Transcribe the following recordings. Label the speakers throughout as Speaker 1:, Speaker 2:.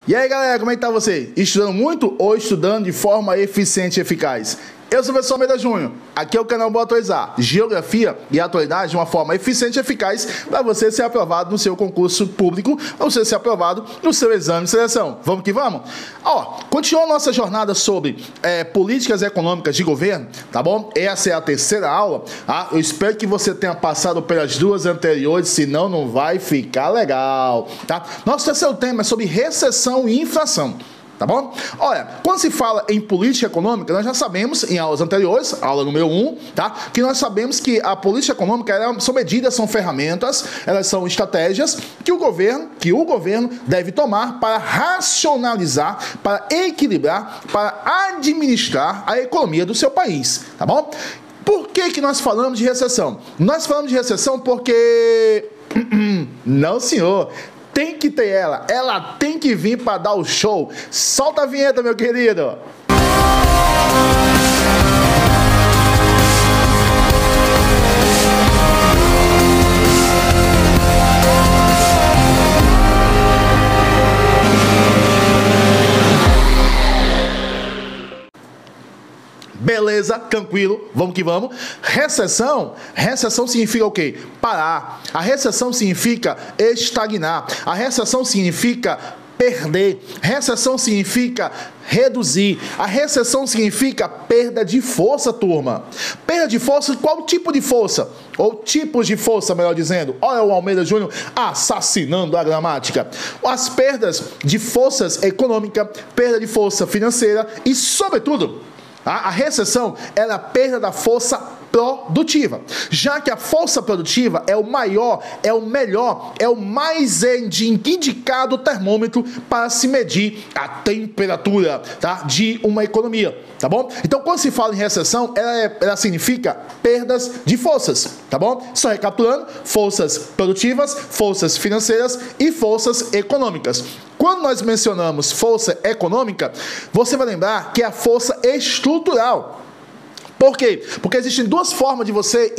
Speaker 1: E aí galera, como é que tá você? Estudando muito ou estudando de forma eficiente e eficaz? Eu sou o professor Almeida Júnior, aqui é o canal Bora Atualizar, Geografia e Atualidade de uma forma eficiente e eficaz para você ser aprovado no seu concurso público, para você ser aprovado no seu exame de seleção. Vamos que vamos? Continua a nossa jornada sobre políticas econômicas de governo, tá bom? Essa é a terceira aula, tá? Eu espero que você tenha passado pelas duas anteriores, senão não vai ficar legal, tá? Nosso terceiro tema é sobre recessão e inflação. Tá bom? Olha, quando se fala em política econômica, nós já sabemos, em aulas anteriores, aula número 1, tá? Que nós sabemos que a política econômica são medidas, são ferramentas, elas são estratégias que o governo deve tomar para racionalizar, para equilibrar, para administrar a economia do seu país, tá bom? Por que nós falamos de recessão? Nós falamos de recessão porque... Não, senhor. Tem que ter ela tem que vir para dar o show. Solta a vinheta, meu querido. Beleza, tranquilo, vamos que vamos. Recessão significa o quê? Parar. A recessão significa estagnar. A recessão significa perder. Recessão significa reduzir. A recessão significa perda de força, turma. Perda de força, qual tipo de força? Ou tipos de força, melhor dizendo. Olha o Almeida Júnior assassinando a gramática. As perdas de forças econômica, perda de força financeira e, sobretudo, a recessão é a perda da força produtiva, já que a força produtiva é o maior, é o melhor, é o mais indicado termômetro para se medir a temperatura, tá, de uma economia, tá bom? Então, quando se fala em recessão, ela significa perdas de forças, tá bom? Só recapitulando, forças produtivas, forças financeiras e forças econômicas. Quando nós mencionamos força econômica, você vai lembrar que é a força estrutural. Por quê? Porque existem duas formas de você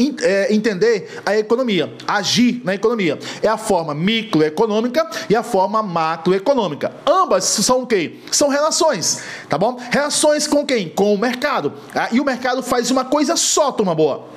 Speaker 1: entender a economia, agir na economia. É a forma microeconômica e a forma macroeconômica. Ambas são o quê? São relações, tá bom? Relações com quem? Com o mercado. E o mercado faz uma coisa só, turma boa.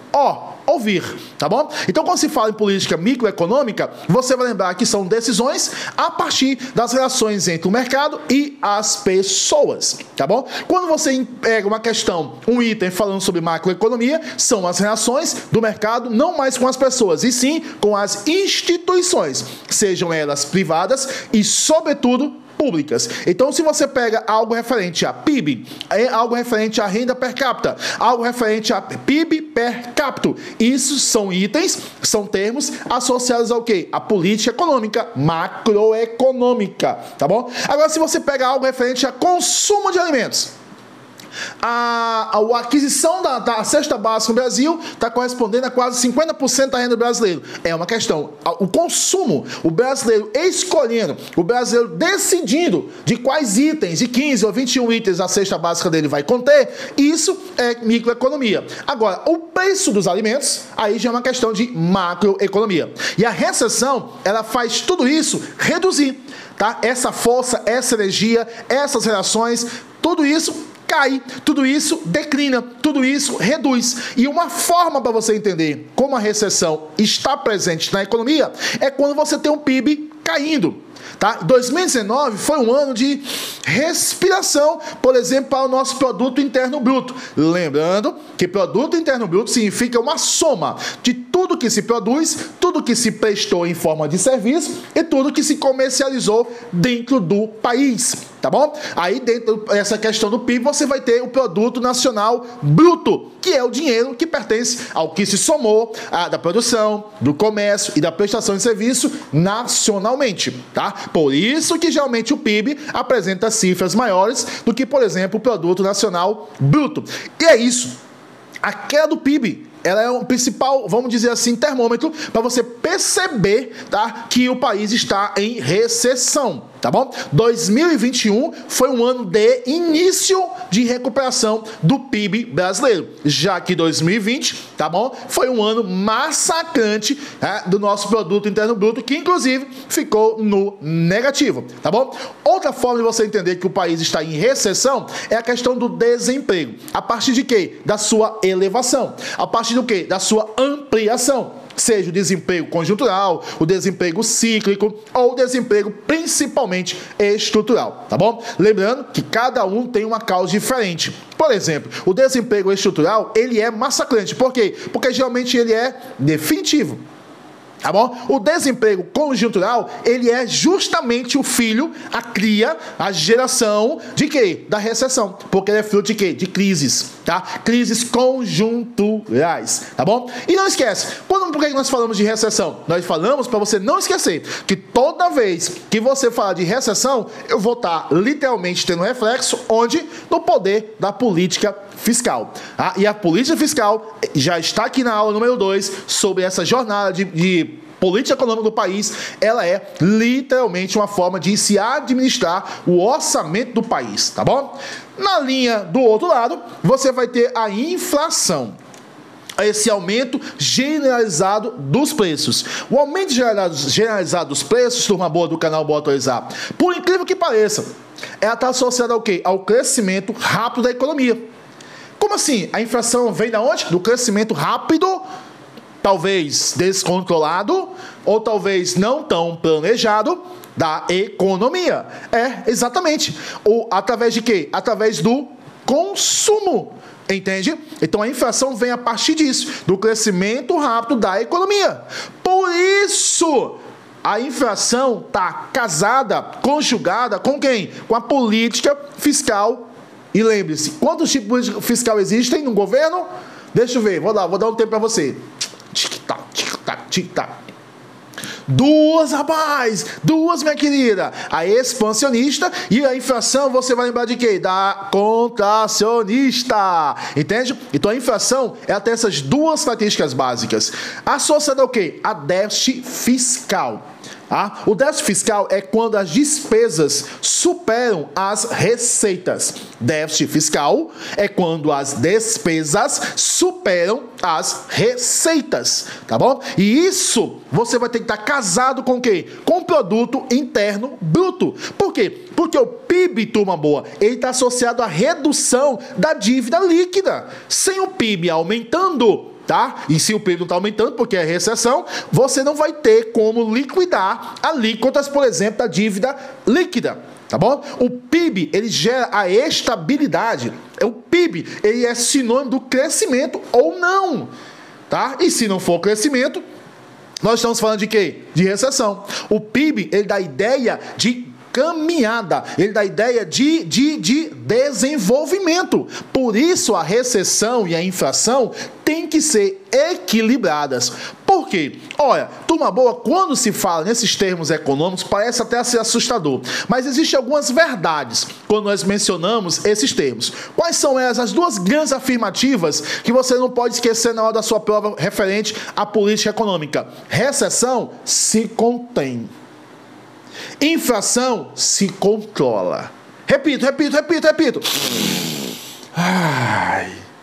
Speaker 1: Ouvir, tá bom? Então, quando se fala em política microeconômica, você vai lembrar que são decisões a partir das relações entre o mercado e as pessoas, tá bom? Quando você pega uma questão, um item falando sobre macroeconomia, são as relações do mercado, não mais com as pessoas, e sim com as instituições, sejam elas privadas e, sobretudo, públicas. Então, se você pega algo referente a PIB, algo referente a renda per capita, algo referente a PIB per capita, isso são itens, são termos associados ao quê? A política econômica, macroeconômica, tá bom? Agora, se você pega algo referente a consumo de alimentos, a aquisição da cesta básica no Brasil está correspondendo a quase 50% da renda do brasileiro. É uma questão. O consumo, o brasileiro escolhendo, o brasileiro decidindo de quais itens, de 15 ou 21 itens a cesta básica dele vai conter, isso é microeconomia. Agora, o preço dos alimentos, aí já é uma questão de macroeconomia. E a recessão, ela faz tudo isso reduzir, tá? Essa força, essa energia, essas relações, tudo isso cai, tudo isso declina, tudo isso reduz. E uma forma para você entender como a recessão está presente na economia é quando você tem um PIB caindo. Tá? 2019 foi um ano de respiração, por exemplo, para o nosso produto interno bruto. Lembrando que produto interno bruto significa uma soma de tudo que se produz, tudo que se prestou em forma de serviço e tudo que se comercializou dentro do país, tá bom? Aí dentro dessa questão do PIB você vai ter o produto nacional bruto, que é o dinheiro que pertence ao que se somou da produção, do comércio e da prestação de serviço nacionalmente, tá? Por isso que geralmente o PIB apresenta cifras maiores do que, por exemplo, o produto nacional bruto. E é isso. A queda do PIB, ela é o principal, vamos dizer assim, termômetro para você perceber, tá, que o país está em recessão. tá bom? 2021 foi um ano de início de recuperação do PIB brasileiro, já que 2020, tá bom? Foi um ano massacrante do nosso produto interno bruto, que inclusive ficou no negativo, tá bom? Outra forma de você entender que o país está em recessão é a questão do desemprego. A partir de quê? Da sua elevação. A partir do quê? Da sua ampliação. Seja o desemprego conjuntural, o desemprego cíclico ou o desemprego principalmente estrutural, tá bom? Lembrando que cada um tem uma causa diferente. Por exemplo, o desemprego estrutural, ele é massacrante. Por quê? Porque geralmente ele é definitivo. Tá bom? O desemprego conjuntural, ele é justamente o filho, a cria, a geração de quê? Da recessão. Porque ele é fruto de quê? De crises, tá? Crises conjunturais, tá bom? E não esquece, por que nós falamos de recessão? Nós falamos para você não esquecer que toda vez que você falar de recessão, eu vou estar literalmente tendo reflexo onde? No poder da política fiscal. Tá? E a política fiscal já está aqui na aula número 2 sobre essa jornada de política econômica do país. Ela é literalmente uma forma de se administrar o orçamento do país, tá bom? Na linha do outro lado, você vai ter a inflação. Esse aumento generalizado dos preços. O aumento generalizado dos preços, turma boa do canal Boa Atualizar, por incrível que pareça, ela está associada ao quê? Ao crescimento rápido da economia. Como assim? A inflação vem da onde? Do crescimento rápido, talvez descontrolado, ou talvez não tão planejado, da economia. Exatamente. Através de quê? Através do consumo. Entende? Então a inflação vem a partir disso, do crescimento rápido da economia. Por isso, a inflação está casada, conjugada com quem? Com a política fiscal. E lembre-se, quantos tipos de política fiscal existem no governo? Deixa eu ver, vou dar um tempo para você. Tic-tac, tic-tac, tic-tac. Duas, rapaz! Duas, minha querida! A expansionista e a inflação, você vai lembrar de quê? Da contracionista! Entende? Então a inflação, ela tem essas duas características básicas. Associada ao quê? A déficit fiscal. O déficit fiscal é quando as despesas superam as receitas. Déficit fiscal é quando as despesas superam as receitas, tá bom? E isso você vai ter que estar casado com o quê? Com o produto interno bruto. Por quê? Porque o PIB, turma boa, ele está associado à redução da dívida líquida. Sem o PIB aumentando, tá? E se o PIB não está aumentando, porque é recessão, você não vai ter como liquidar alíquotas, por exemplo, da dívida líquida, tá bom? O PIB, ele gera a estabilidade. O PIB, ele é sinônimo do crescimento ou não, tá? E se não for crescimento, nós estamos falando de quê? De recessão. O PIB, ele dá a ideia de caminhada, ele dá a ideia de desenvolvimento. Por isso a recessão e a inflação têm que ser equilibradas. Por quê? Olha, turma boa, quando se fala nesses termos econômicos, parece até ser assustador, mas existem algumas verdades quando nós mencionamos esses termos. Quais são elas? As duas grandes afirmativas que você não pode esquecer na hora da sua prova referente à política econômica. Recessão se contém. Inflação se controla. Repito.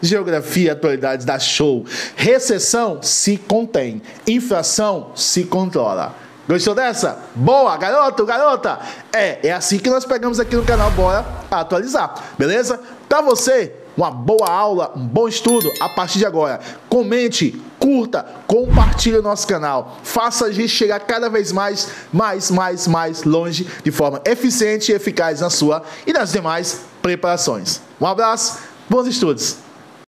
Speaker 1: Geografia e atualidades dá show. Recessão se contém. Inflação se controla. Gostou dessa? Boa, garoto, garota? É assim que nós pegamos aqui no canal Bora Atualizar. Beleza? Pra você, uma boa aula, um bom estudo a partir de agora. Comente, curta, compartilhe o nosso canal. Faça a gente chegar cada vez mais longe de forma eficiente e eficaz na sua e nas demais preparações. Um abraço, bons estudos!